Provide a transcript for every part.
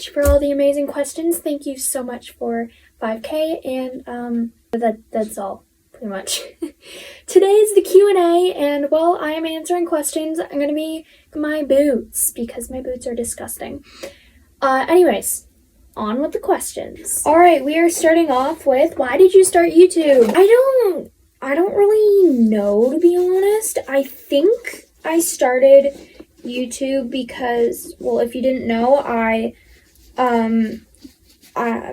much for all the amazing questions. Thank you so much for 5K, and that's all, pretty much. Today is the Q&A, and while I am answering questions, I'm going to be my boots, because my boots are disgusting. Anyways, on with the questions. Alright, we are starting off with, why did you start YouTube? I don't really know, to be honest. I think I started YouTube because, well, if you didn't know,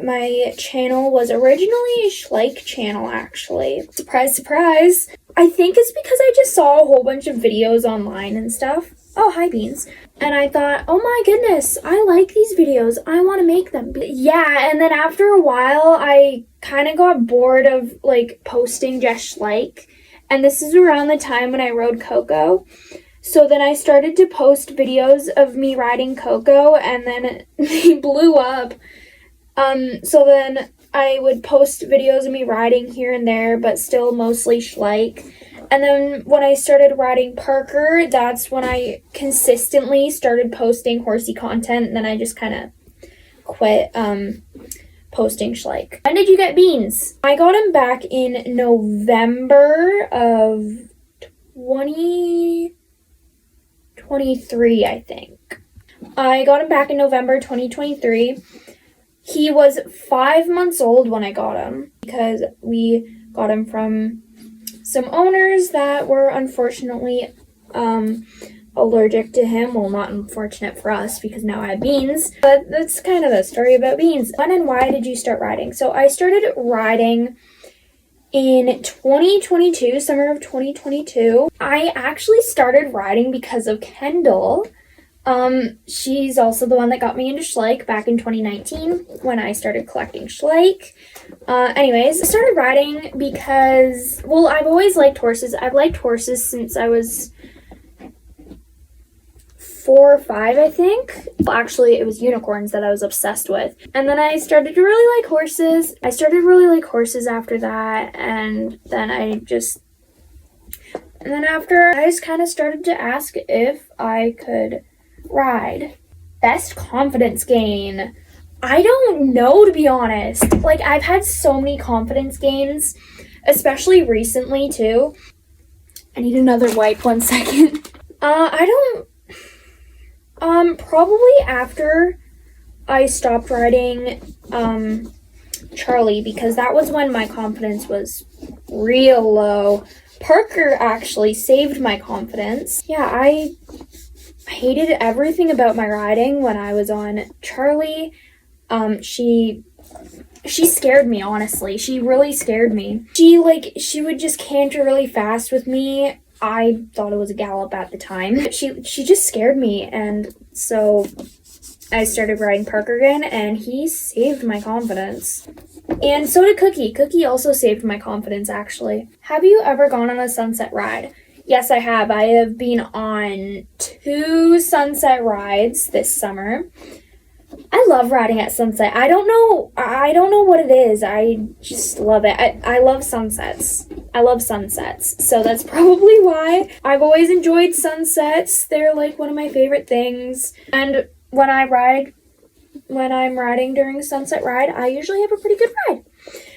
my channel was originally a Schleich channel, actually. Surprise, surprise. I think it's because I just saw a whole bunch of videos online and stuff. Oh, hi, Beans. And I thought, oh my goodness, I like these videos. I want to make them. Yeah, and then after a while, I kind of got bored of, like, posting just Schleich. And this is around the time when I rode Coco. So then I started to post videos of me riding Coco, and then they blew up. So then I would post videos of me riding here and there, but still mostly Schleich. And then when I started riding Parker, that's when I consistently started posting horsey content, and then I just kind of quit posting Schleich. When did you get Beans? I got him back in November of 2023, I think. I got him back in November 2023. He was 5 months old when I got him, because we got him from some owners that were unfortunately allergic to him. Well, not unfortunate for us, because now I have Beans, but that's kind of the story about Beans. When and why did you start riding? So I started riding in 2022, summer of 2022. I actually started riding because of Kendall. She's also the one that got me into Schleich back in 2019 when I started collecting Schleich. Anyways, I started riding because, well, I've always liked horses. I've liked horses since I was 4 or 5, I think. Well, actually, it was unicorns that I was obsessed with. And then I started to really like horses. I started to really like horses after that, and then after, I just kind of started to ask if I could ride. Best confidence gain. I don't know, to be honest. Like, I've had so many confidence gains, especially recently too. I need another wipe, 1 second. Probably after I stopped riding Charlie, because that was when my confidence was real low. Parker actually saved my confidence. Yeah, I hated everything about my riding when I was on Charlie. She scared me, honestly. She really scared me. She would just canter really fast with me. I thought it was a gallop at the time. She just scared me, and so I started riding Parker again, and he saved my confidence. And so did Cookie. Cookie also saved my confidence, actually. Have you ever gone on a sunset ride? Yes, I have. I have been on 2 sunset rides this summer. I love riding at sunset. I don't know what it is. I just love it. I love sunsets. I love sunsets. So that's probably why. I've always enjoyed sunsets. They're like one of my favorite things. And when I'm riding during a sunset ride, I usually have a pretty good ride.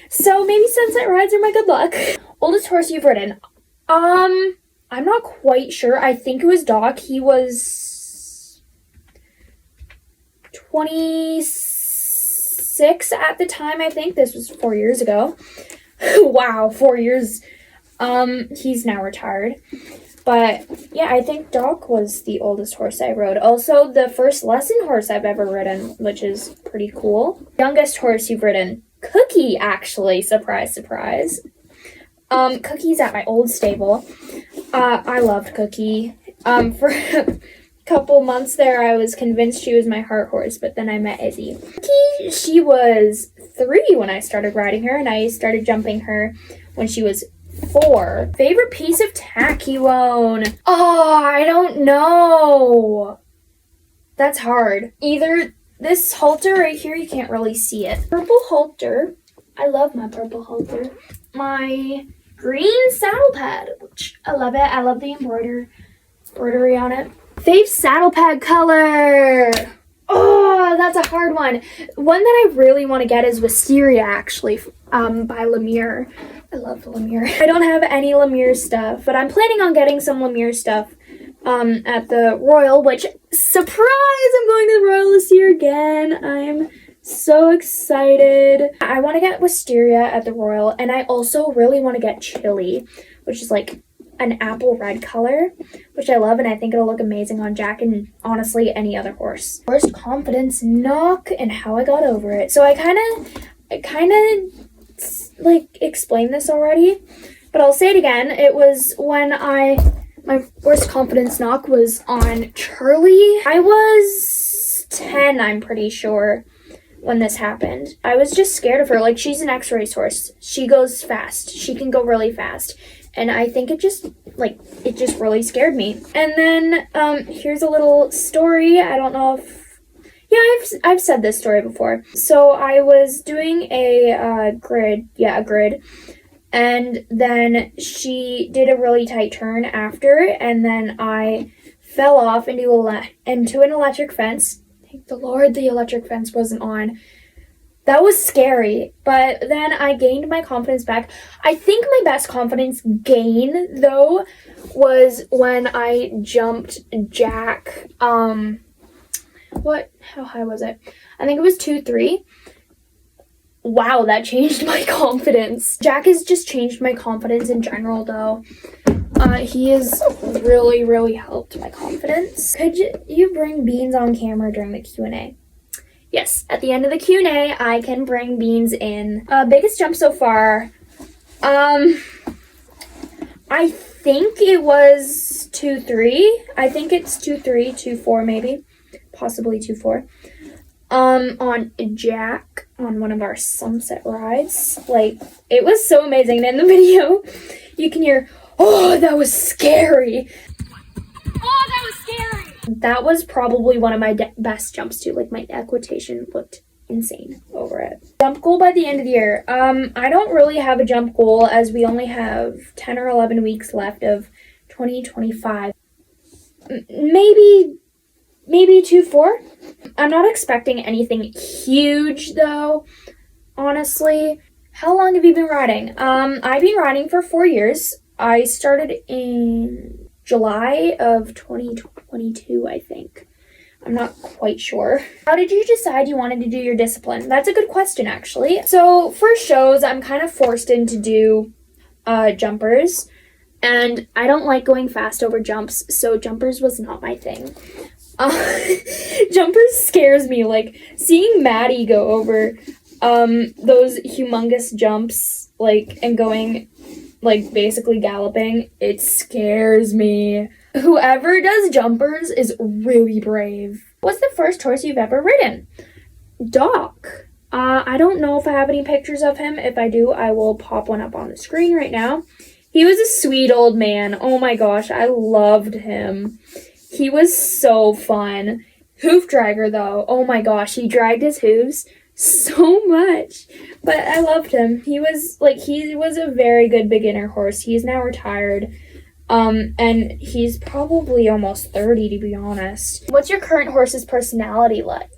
So maybe sunset rides are my good luck. Oldest horse you've ridden? I'm not quite sure. I think it was Doc. He was 26 at the time, I think. This was 4 years ago. Wow, 4 years. He's now retired. But yeah, I think Doc was the oldest horse I rode. Also, the first lesson horse I've ever ridden, which is pretty cool. Youngest horse you've ridden? Cookie, actually. Surprise, surprise. Cookie's at my old stable. I loved Cookie. For a couple months there, I was convinced she was my heart horse, but then I met Izzy. Cookie, she was 3 when I started riding her, and I started jumping her when she was 4. Favorite piece of tack you own? Oh, I don't know. That's hard. Either this halter right here, you can't really see it. Purple halter. I love my purple halter. My green saddle pad, which I love it. I love the embroidery on it. Fave saddle pad color. Oh, that's a hard one. One that I really want to get is Wisteria, actually, by Lemire. I love Lemire. I don't have any Lemire stuff, but I'm planning on getting some Lemire stuff at the Royal, which, surprise, I'm going to the Royal this year again. I'm so excited. I want to get Wisteria at the Royal, and I also really want to get Chili, which is like an apple red color, which I love, and I think it'll look amazing on Jack and honestly any other horse. First confidence knock and how I got over it. So I kind of like explained this already, but I'll say it again. It was when my first confidence knock was on Charlie. I was 10, I'm pretty sure, when this happened. I was just scared of her. Like, she's an X-race horse. She goes fast. She can go really fast. And I think it just really scared me. And then, here's a little story. I don't know if, yeah, I've said this story before. So I was doing a grid, and then she did a really tight turn after, and then I fell off into an electric fence. Thank the Lord the electric fence wasn't on. That was scary, but then I gained my confidence back. I think my best confidence gain, though, was when I jumped Jack. How high was it? I think it was 2-3. Wow, that changed my confidence. Jack has just changed my confidence in general, though. He has really, really helped my confidence. Could you bring Beans on camera during the Q&A? Yes, at the end of the Q&A, I can bring Beans in. Biggest jump so far. I think it was 2-3. I think it's 2-3, 2-4 maybe. Possibly 2-4. On Jack, on one of our sunset rides. Like, it was so amazing. And in the video, you can hear, oh, that was scary. Oh, that was scary. That was probably one of my best jumps too. Like, my equitation looked insane over it. Jump goal by the end of the year. I don't really have a jump goal, as we only have 10 or 11 weeks left of 2025. Maybe 2-4. I'm not expecting anything huge, though, honestly. How long have you been riding? I've been riding for 4 years. I started in July of 2022, I think. I'm not quite sure. How did you decide you wanted to do your discipline? That's a good question, actually. So for shows, I'm kind of forced into do jumpers, and I don't like going fast over jumps, so jumpers was not my thing. Jumpers scares me. Like, seeing Maddie go over those humongous jumps, like, and going, like, basically galloping, it scares me. Whoever does jumpers is really brave. What's the first horse you've ever ridden? Doc. I don't know if I have any pictures of him. If I do, I will pop one up on the screen right now. He was a sweet old man. Oh my gosh, I loved him. He was so fun. Hoof dragger, though. Oh my gosh, he dragged his hooves so much. But I loved him. He was a very good beginner horse. He's now retired. And he's probably almost 30, to be honest. What's your current horse's personality like?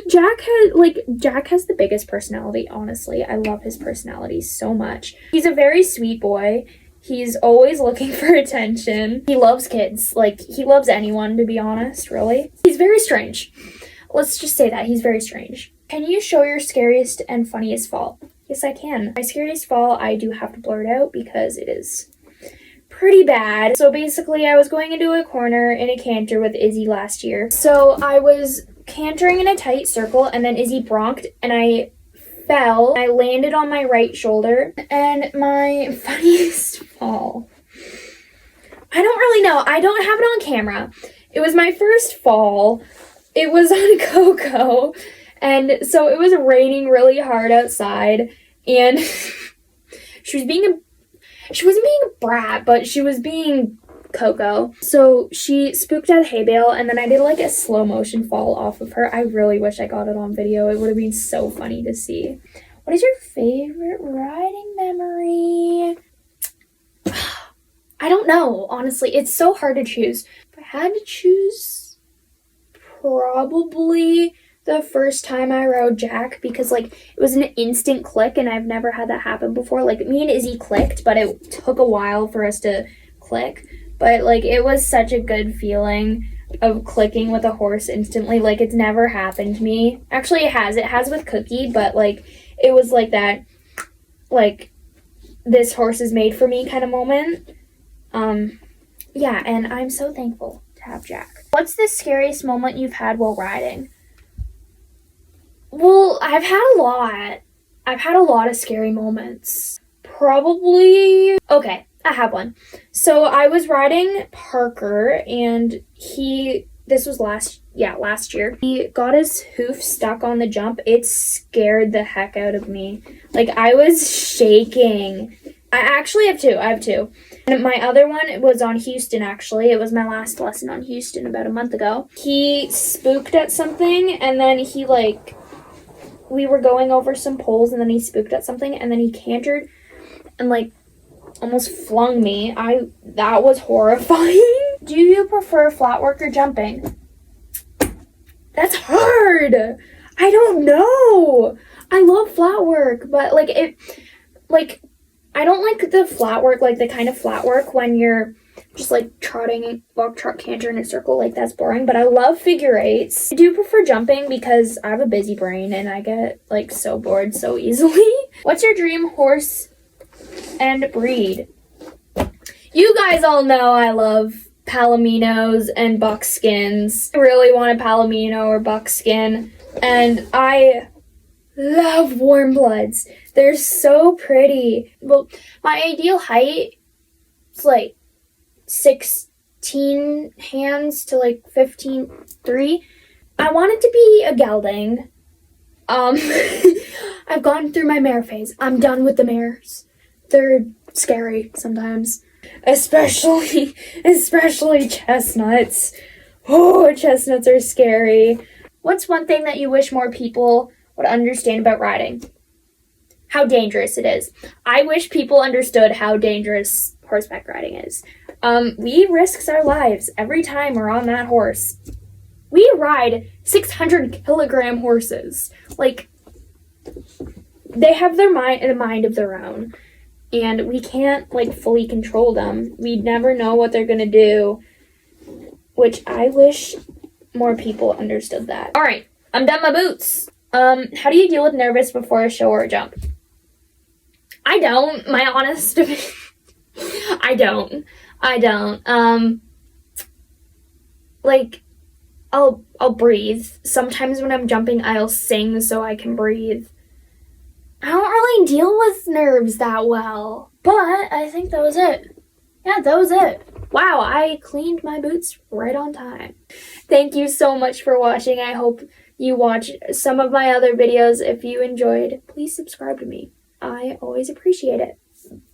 Jack has the biggest personality, honestly. I love his personality so much. He's a very sweet boy. He's always looking for attention. He loves kids. Like, he loves anyone, to be honest, really. He's very strange. Let's just say that. He's very strange. Can you show your scariest and funniest fall? Yes, I can. My scariest fall, I do have to blur it out because it is pretty bad. So basically, I was going into a corner in a canter with Izzy last year. So I was cantering in a tight circle, and then Izzy bronked, and I fell. I landed on my right shoulder, and my funniest fall, I don't really know. I don't have it on camera. It was my first fall. It was on Coco, and so it was raining really hard outside, and she wasn't being a brat, but she was being Coco. So she spooked at a hay bale, and then I did like a slow motion fall off of her. I really wish I got it on video. It would have been so funny to see. What is your favorite riding memory? I don't know, honestly. It's so hard to choose. If I had to choose, probably the first time I rode Jack, because like it was an instant click and I've never had that happen before. Like me and Izzy clicked, but it took a while for us to click. But like it was such a good feeling of clicking with a horse instantly. Like it's never happened to me. Actually it has with Cookie, but like it was like that, like this horse is made for me kind of moment. Yeah, and I'm so thankful to have Jack. What's the scariest moment you've had while riding? Well, I've had a lot. I've had a lot of scary moments. Probably... Okay, I have one. So I was riding Parker, and this was last year. He got his hoof stuck on the jump. It scared the heck out of me. Like, I was shaking. I actually have two. I have two. And my other one was on Houston, actually. It was my last lesson on Houston about a month ago. He spooked at something, and then he, like... We were going over some poles, and then he spooked at something, and then he cantered and, like, almost flung me. That was horrifying. Do you prefer flat work or jumping? That's hard. I don't know. I love flat work, but, I don't like the flat work, like, the kind of flat work when you're just, like, walk, trot, canter in a circle. Like, that's boring, but I love figure eights. I do prefer jumping because I have a busy brain and I get, like, so bored so easily. What's your dream horse and breed? You guys all know I love Palominos and Buckskins. I really want a Palomino or Buckskin, and I love warm bloods. They're so pretty. Well, my ideal height is like 16 hands to like 15.3. I want it to be a gelding. I've gone through my mare phase. I'm done with the mares. They're scary sometimes. Especially chestnuts. Oh, chestnuts are scary. What's one thing that you wish more people would understand about riding? How dangerous it is. I wish people understood how dangerous horseback riding is. We risk our lives every time we're on that horse. We ride 600-kilogram horses. Like, they have a mind of their own. And we can't, like, fully control them. We never know what they're gonna do. Which I wish more people understood that. Alright, I'm done my boots. How do you deal with nervous before a show or a jump? I don't. My honest opinion. I don't. Like, I'll breathe. Sometimes when I'm jumping, I'll sing so I can breathe. I don't really deal with nerves that well. But I think that was it. Yeah, that was it. Wow, I cleaned my boots right on time. Thank you so much for watching. I hope you watch some of my other videos. If you enjoyed, please subscribe to me. I always appreciate it.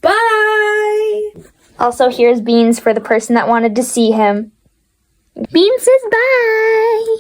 Bye! Also, here's Beans for the person that wanted to see him. Beans says bye!